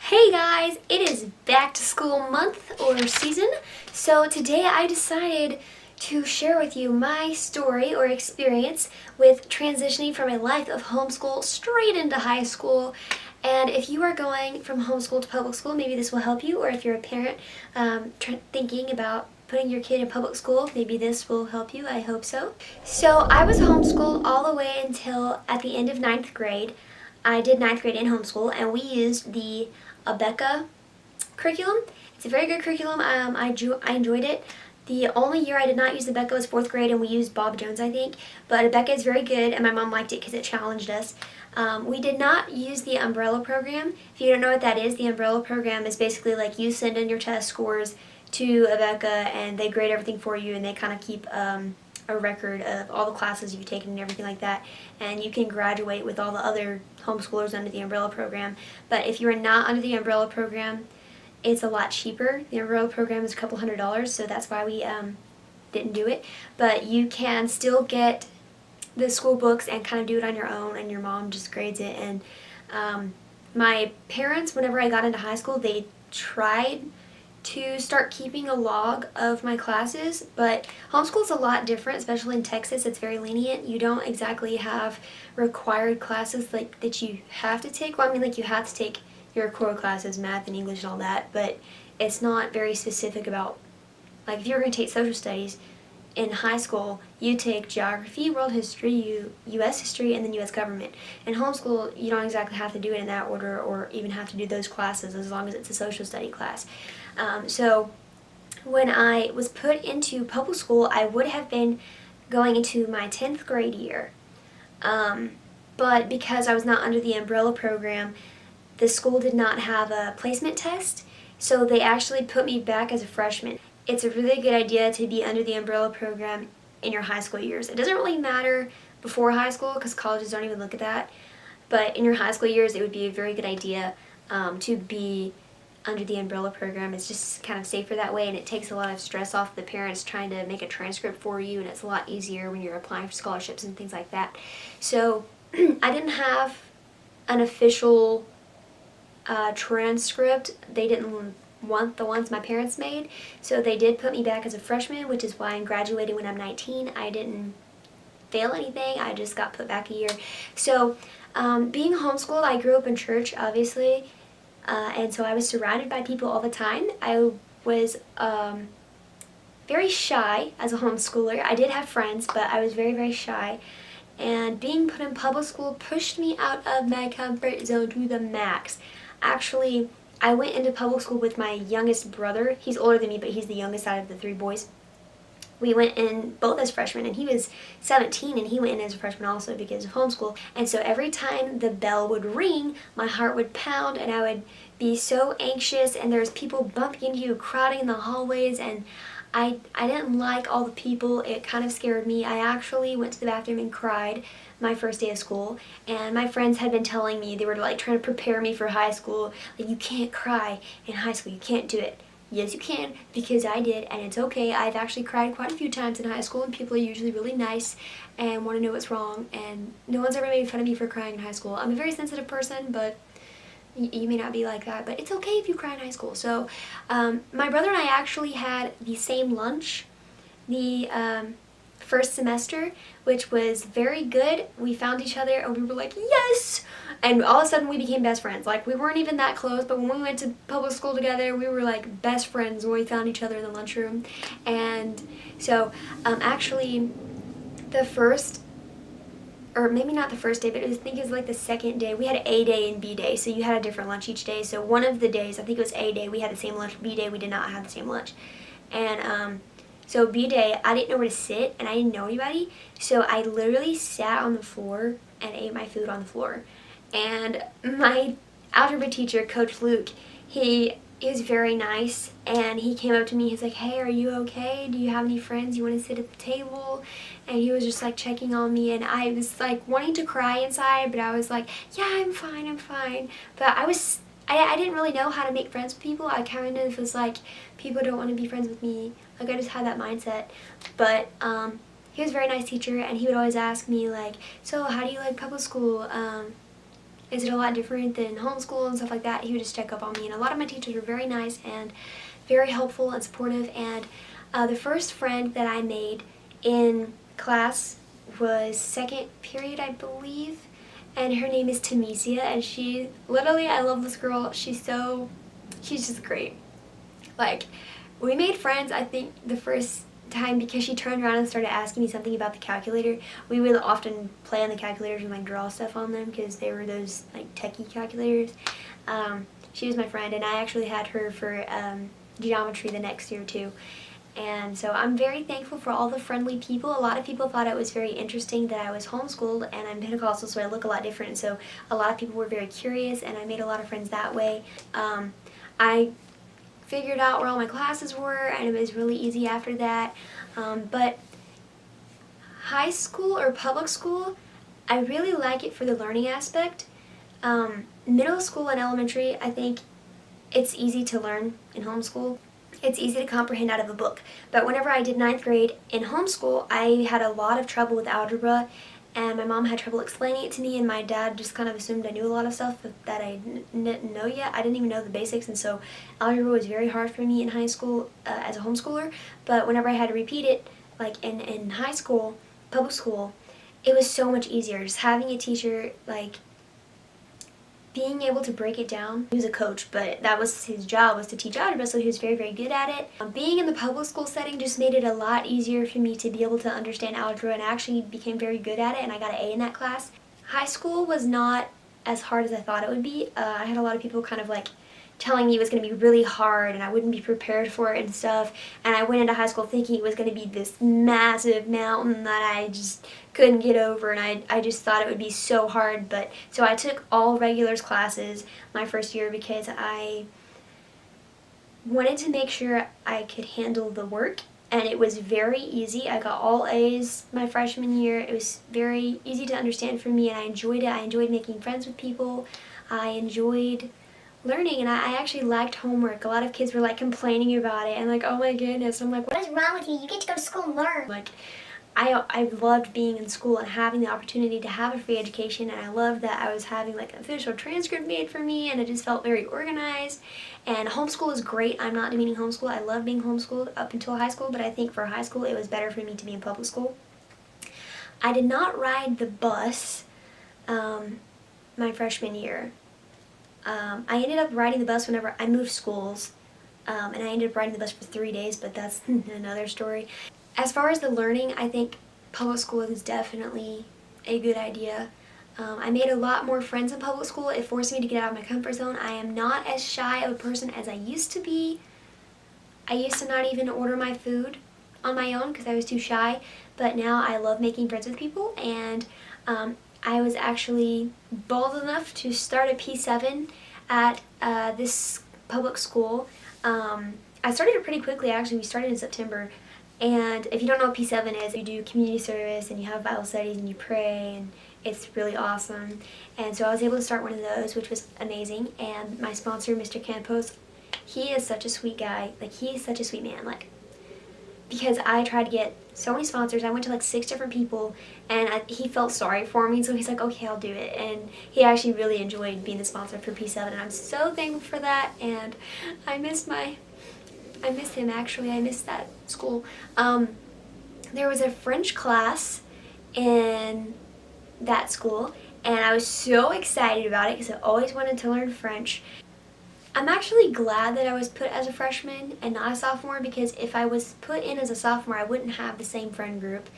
Hey guys, it is back to school month or season, so today I decided to share with you my story or experience with transitioning from a life of homeschool straight into high school. And if you are going from homeschool to public school, maybe this will help you, or if you're a parent thinking about putting your kid in public school, maybe this will help you. I hope so. So I was homeschooled all the way until at the end of 9th grade. I did 9th grade in homeschool, and we used the Abeka curriculum. It's a very good curriculum. I enjoyed it. The only year I did not use Abeka was 4th grade, and we used Bob Jones, I think. But Abeka is very good, and my mom liked it because it challenged us. We did not use the umbrella program. If you don't know what that is, the umbrella program is basically like you send in your test scores to Abeka, and they grade everything for you, and they kind of keep a record of all the classes you've taken and everything like that, and you can graduate with all the other homeschoolers under the umbrella program. But if you're not under the umbrella program, it's a lot cheaper. The umbrella program is a couple $100s, so that's why we didn't do it. But you can still get the school books and kind of do it on your own, and your mom just grades it. And my parents, whenever I got into high school, they tried to start keeping a log of my classes, but homeschool's a lot different, especially in Texas. It's very lenient. You don't exactly have required classes like that you have to take. Well, I mean, like, you have to take your core classes, math and English and all that, but it's not very specific about, like, if you're going to take social studies in high school, you take geography, world history, U.S. history, and then U.S. government. In homeschool, you don't exactly have to do it in that order or even have to do those classes as long as it's a social study class. So when I was put into public school, I would have been going into my 10th grade year. But because I was not under the umbrella program, the school did not have a placement test, so they actually put me back as a freshman. It's a really good idea to be under the umbrella program in your high school years. It doesn't really matter before high school because colleges don't even look at that, but in your high school years it would be a very good idea to be under the umbrella program. It's just kind of safer that way, and it takes a lot of stress off the parents trying to make a transcript for you, and it's a lot easier when you're applying for scholarships and things like that. So I didn't have an official transcript. They didn't want the ones my parents made, so they did put me back as a freshman, which is why I'm graduating when I'm 19. I didn't fail anything, I just got put back a year. So being homeschooled, I grew up in church, obviously, and so I was surrounded by people all the time. I was very shy as a homeschooler. I did have friends, but I was very, very shy. And being put in public school pushed me out of my comfort zone to the max. Actually, I went into public school with my youngest brother. He's older than me, but he's the youngest out of the 3 boys. We went in both as freshmen, and he was 17, and he went in as a freshman also because of homeschool. And so every time the bell would ring, my heart would pound, and I would be so anxious, and there's people bumping into you, crowding in the hallways, and I didn't like all the people. It kind of scared me. I actually went to the bathroom and cried my first day of school, and my friends had been telling me, they were like trying to prepare me for high school, like, you can't cry in high school, you can't do it. Yes, you can, because I did, and it's okay. I've actually cried quite a few times in high school, and people are usually really nice and want to know what's wrong, and no one's ever made fun of me for crying in high school. I'm a very sensitive person, but you may not be like that, but it's okay if you cry in high school. So my brother and I actually had the same lunch the first semester, which was very good. We found each other and we were like, yes! And all of a sudden we became best friends. Like, we weren't even that close, but when we went to public school together, we were like best friends when we found each other in the lunchroom. And so actually the first, or maybe not the first day, but I think it was like the second day, we had A day and B day, so you had a different lunch each day. So one of the days, I think it was A day, we had the same lunch. B day, we did not have the same lunch. And so B day, I didn't know where to sit, and I didn't know anybody, so I literally sat on the floor and ate my food on the floor. And my algebra teacher, Coach Luke, he was very nice, and he came up to me, he's like, hey, are you okay? Do you have any friends? You want to sit at the table? And he was just like checking on me, and I was like wanting to cry inside, but I was like, yeah, I'm fine, I'm fine. But I didn't really know how to make friends with people. I kind of was like, people don't want to be friends with me. Like, I just had that mindset. But he was a very nice teacher, and he would always ask me, like, so how do you like public school? is it a lot different than homeschool and stuff like that, he would just check up on me. And a lot of my teachers were very nice and very helpful and supportive. And the first friend that I made in class was second period, I believe, and her name is Tamesia, and she literally, I love this girl. She's just great. Like, we made friends, I think, the first time because she turned around and started asking me something about the calculator. We would often play on the calculators and like draw stuff on them because they were those like techie calculators. She was my friend, and I actually had her for geometry the next year too. And so I'm very thankful for all the friendly people. A lot of people thought it was very interesting that I was homeschooled, and I'm Pentecostal, so I look a lot different. And so a lot of people were very curious, and I made a lot of friends that way. I figured out where all my classes were, and it was really easy after that. But high school or public school, I really like it for the learning aspect. Middle school and elementary, I think it's easy to learn in homeschool. It's easy to comprehend out of a book. But whenever I did 9th grade in homeschool, I had a lot of trouble with algebra, and my mom had trouble explaining it to me, and my dad just kind of assumed I knew a lot of stuff that I didn't know yet. I didn't even know the basics, and so algebra was very hard for me in high school as a homeschooler. But whenever I had to repeat it, like in high school, public school, it was so much easier. Just having a teacher, like, being able to break it down. He was a coach, but that was his job, was to teach algebra, so he was very, very good at it. Being in the public school setting just made it a lot easier for me to be able to understand algebra, and I actually became very good at it, and I got an A in that class. High school was not as hard as I thought it would be. I had a lot of people kind of like telling me it was going to be really hard and I wouldn't be prepared for it and stuff, and I went into high school thinking it was going to be this massive mountain that I just couldn't get over, and I just thought it would be so hard. But so I took all regulars classes my first year because I wanted to make sure I could handle the work, and it was very easy. I got all A's my freshman year. It was very easy to understand for me, and I enjoyed it. I enjoyed making friends with people. I enjoyed learning, and I actually liked homework. A lot of kids were like complaining about it and like, oh my goodness. I'm like, what is wrong with you? You get to go to school and learn. Like, I loved being in school and having the opportunity to have a free education, and I loved that I was having like an official transcript made for me, and it just felt very organized. And homeschool is great. I'm not demeaning homeschool. I love being homeschooled up until high school, but I think for high school it was better for me to be in public school. I did not ride the bus my freshman year. I ended up riding the bus whenever I moved schools, and I ended up riding the bus for 3 days, but that's another story. As far as the learning, I think public school is definitely a good idea. I made a lot more friends in public school. It forced me to get out of my comfort zone. I am not as shy of a person as I used to be. I used to not even order my food on my own because I was too shy, but now I love making friends with people, and I was actually bold enough to start a P7 at this public school. I started it pretty quickly, actually. We started in September. And if you don't know what P7 is, you do community service and you have Bible studies and you pray, and it's really awesome. And so I was able to start one of those, which was amazing. And my sponsor, Mr. Campos, he is such a sweet guy. Like, he is such a sweet man. Like, because I tried to get so many sponsors. I went to like 6 different people, and he felt sorry for me, so he's like, okay, I'll do it. And he actually really enjoyed being the sponsor for P7, and I'm so thankful for that. And I miss him, actually. I miss that school. There was a French class in that school, and I was so excited about it because I always wanted to learn French. I'm actually glad that I was put as a freshman and not a sophomore, because if I was put in as a sophomore, I wouldn't have the same friend group.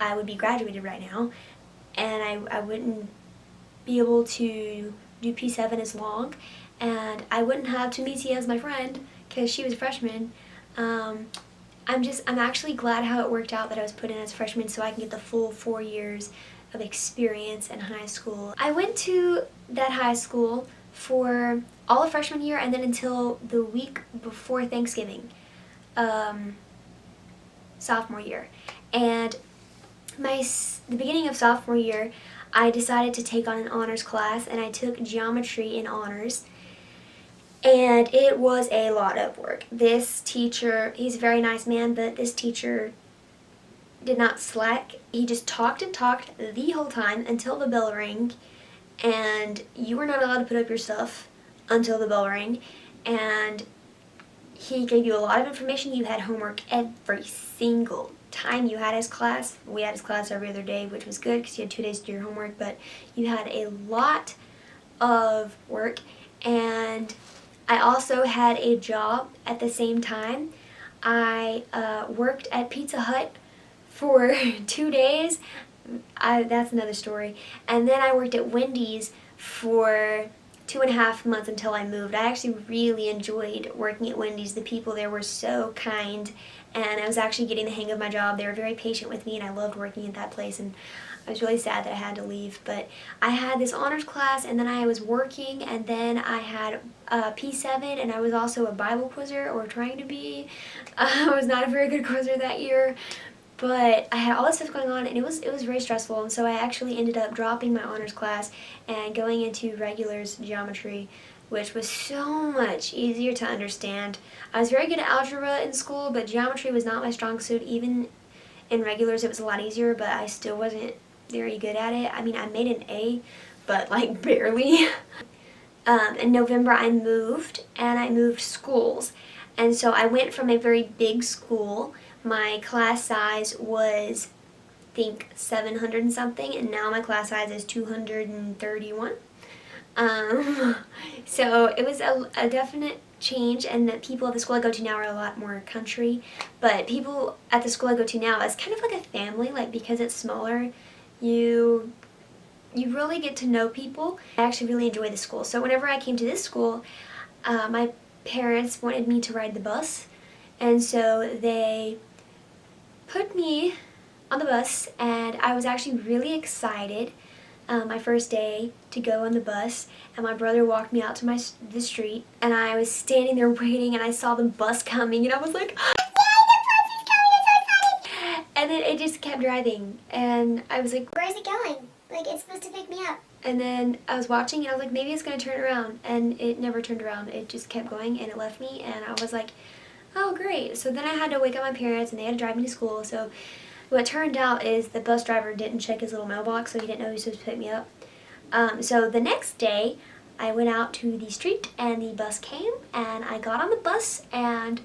I would be graduated right now, and I wouldn't be able to do P7 as long, and I wouldn't have Tunisia as my friend because she was a freshman. I'm actually glad how it worked out that I was put in as a freshman so I can get the full 4 years of experience in high school. I went to that high school for all of freshman year and then until the week before Thanksgiving, sophomore year. And the beginning of sophomore year, I decided to take on an honors class, and I took geometry in honors. And it was a lot of work. This teacher, he's a very nice man, but this teacher did not slack. He just talked and talked the whole time until the bell rang, and you were not allowed to put up your stuff until the bell rang, and he gave you a lot of information. You had homework every single time you had his class. We had his class every other day, which was good because you had 2 days to do your homework, but you had a lot of work. And I also had a job at the same time. I worked at Pizza Hut for 2 days. That's another story. And then I worked at Wendy's for 2.5 months until I moved. I actually really enjoyed working at Wendy's. The people there were so kind, and I was actually getting the hang of my job. They were very patient with me, and I loved working at that place, and I was really sad that I had to leave. But I had this honors class, and then I was working, and then I had P7, and I was also a Bible quizzer, or trying to be. I was not a very good quizzer that year. But I had all this stuff going on, and it was very stressful, and so I actually ended up dropping my honors class and going into regulars geometry, which was so much easier to understand. I was very good at algebra in school, but geometry was not my strong suit. Even in regulars it was a lot easier, but I still wasn't very good at it. I mean, I made an A, but like barely. In November I moved, and I moved schools, and so I went from a very big school. My class size was, I think, 700 and something, and now my class size is 231. So it was a definite change, and the people at the school I go to now are a lot more country, but people at the school I go to now is kind of like a family, like because it's smaller, you really get to know people. I actually really enjoy the school. So whenever I came to this school, my parents wanted me to ride the bus, and so they put me on the bus, and I was actually really excited my first day to go on the bus, and my brother walked me out to the street, and I was standing there waiting, and I saw the bus coming, and I was like, "Yay, the bus is coming, I'm so excited!" And then it just kept driving, and I was like, Where is it going? Like, it's supposed to pick me up. and then I was watching, and I was like, maybe it's going to turn around, and it never turned around. It just kept going, and it left me, and I was like, oh great. So then I had to wake up my parents, and they had to drive me to school. So what turned out is the bus driver didn't check his little mailbox, so he didn't know he was supposed to pick me up. So the next day I went out to the street, and the bus came, and I got on the bus, and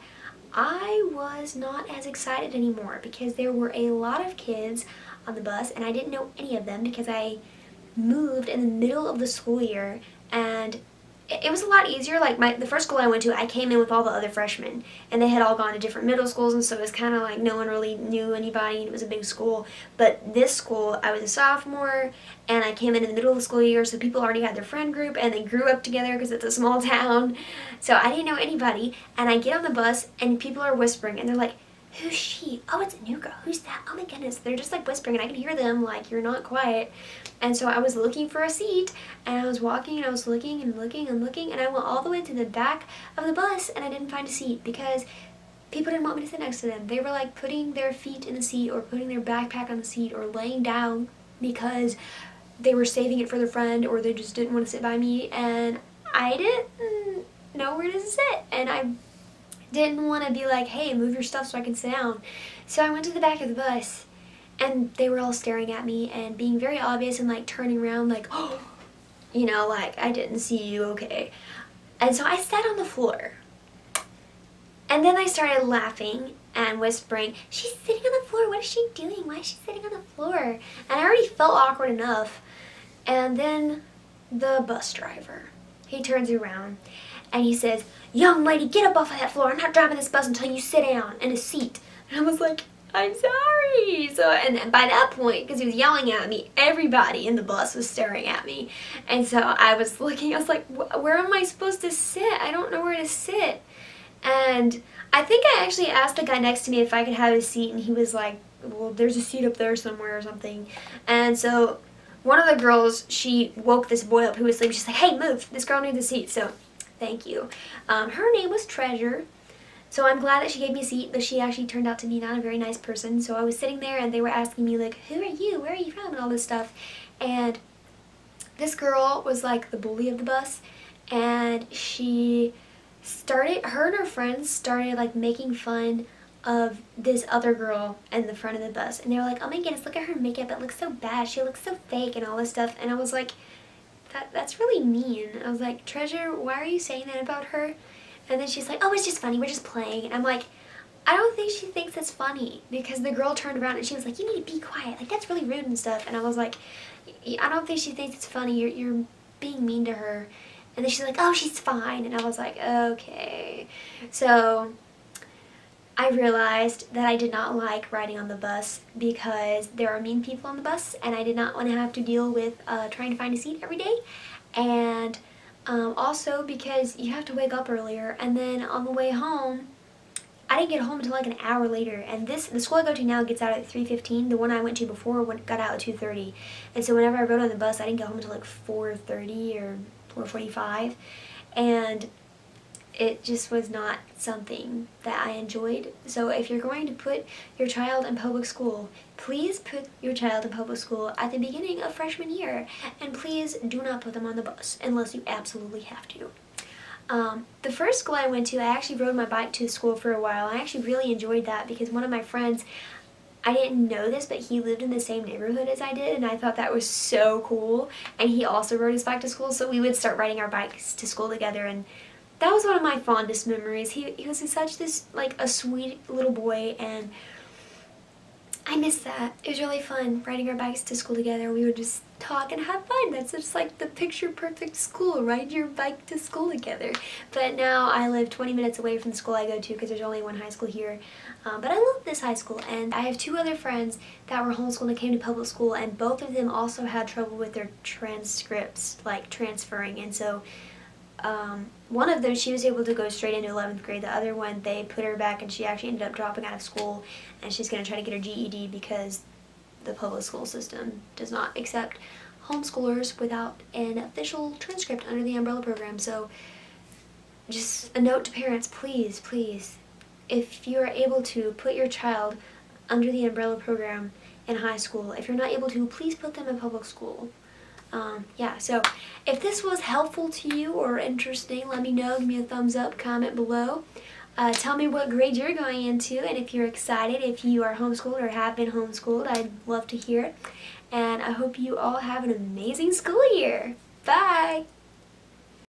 I was not as excited anymore because there were a lot of kids on the bus, and I didn't know any of them because I moved in the middle of the school year, and it was a lot easier. Like the first school I went to, I came in with all the other freshmen, and they had all gone to different middle schools, and so it was kind of like no one really knew anybody, and it was a big school. But this school, I was a sophomore, and I came in the middle of the school year, so people already had their friend group, and they grew up together because it's a small town. So I didn't know anybody, and I get on the bus, and people are whispering, and they're like, who's she? Oh, it's a new girl. Who's that? Oh my goodness. They're just like whispering, and I can hear them like, you're not quiet. And so I was looking for a seat, and I was walking, and I was looking and looking and looking, and I went all the way to the back of the bus, and I didn't find a seat because people didn't want me to sit next to them. They were like putting their feet in the seat or putting their backpack on the seat or laying down because they were saving it for their friend, or they just didn't want to sit by me, and I didn't know where to sit, and I didn't want to be like, hey, move your stuff so I can sit down. So I went to the back of the bus, and they were all staring at me and being very obvious and like turning around like, oh, you know, like, I didn't see you, okay. And so I sat on the floor, and then I started laughing and whispering, she's sitting on the floor, what is she doing? Why is she sitting on the floor? And I already felt awkward enough. And then the bus driver, he turns around and he says, young lady, get up off of that floor. I'm not driving this bus until you sit down in a seat. And I was like, I'm sorry. So, and by that point, because he was yelling at me, everybody in the bus was staring at me. And so I was looking, I was like, where am I supposed to sit? I don't know where to sit. And I think I actually asked the guy next to me if I could have a seat, and he was like, well, there's a seat up there somewhere or something. And so one of the girls, she woke this boy up who was sleeping. She's like, hey, move. This girl needs a seat. So thank you. Her name was Treasure. So I'm glad that she gave me a seat, but she actually turned out to be not a very nice person. So I was sitting there, and they were asking me, like, who are you? Where are you from? And all this stuff. And this girl was, like, the bully of the bus. And she started, her and her friends started, like, making fun of this other girl in the front of the bus. And they were like, oh my goodness, look at her makeup. It looks so bad. She looks so fake and all this stuff. And I was like, that's really mean. I was like, Treasure, why are you saying that about her? And then she's like, oh, it's just funny, we're just playing. And I'm like, I don't think she thinks it's funny, because the girl turned around and she was like, you need to be quiet, like that's really rude and stuff. And I was like, I don't think she thinks it's funny, you're being mean to her. And then she's like, oh, she's fine. And I was like, okay. So I realized that I did not like riding on the bus because there are mean people on the bus, and I did not want to have to deal with trying to find a seat every day. And also because you have to wake up earlier, and then on the way home, I didn't get home until like an hour later. And the school I go to now gets out at 3:15. The one I went to before got out at 2:30. And so whenever I rode on the bus, I didn't get home until like 4:30 or 4:45. And it just was not something that I enjoyed. So if you're going to put your child in public school, please put your child in public school at the beginning of freshman year. And please do not put them on the bus unless you absolutely have to. The first school I went to, I actually rode my bike to school for a while. I actually really enjoyed that because one of my friends, I didn't know this, but he lived in the same neighborhood as I did, and I thought that was so cool. And he also rode his bike to school, so we would start riding our bikes to school together, and that was one of my fondest memories. He was such like a sweet little boy, and I miss that. It was really fun riding our bikes to school together. We would just talk and have fun. That's just like the picture perfect school. Ride your bike to school together. But now I live 20 minutes away from the school I go to because there's only one high school here. But I love this high school, and I have two other friends that were homeschooled and came to public school, and both of them also had trouble with their transcripts, like transferring. And so one of them, she was able to go straight into 11th grade. The other one, they put her back, and she actually ended up dropping out of school, and she's going to try to get her GED because the public school system does not accept homeschoolers without an official transcript under the umbrella program. So just a note to parents, please, please, if you are able to, put your child under the umbrella program in high school. If you're not able to, please put them in public school. Yeah, so if this was helpful to you or interesting, let me know. Give me a thumbs up, comment below. Tell me what grade you're going into, and if you're excited, if you are homeschooled or have been homeschooled, I'd love to hear it. And I hope you all have an amazing school year. Bye!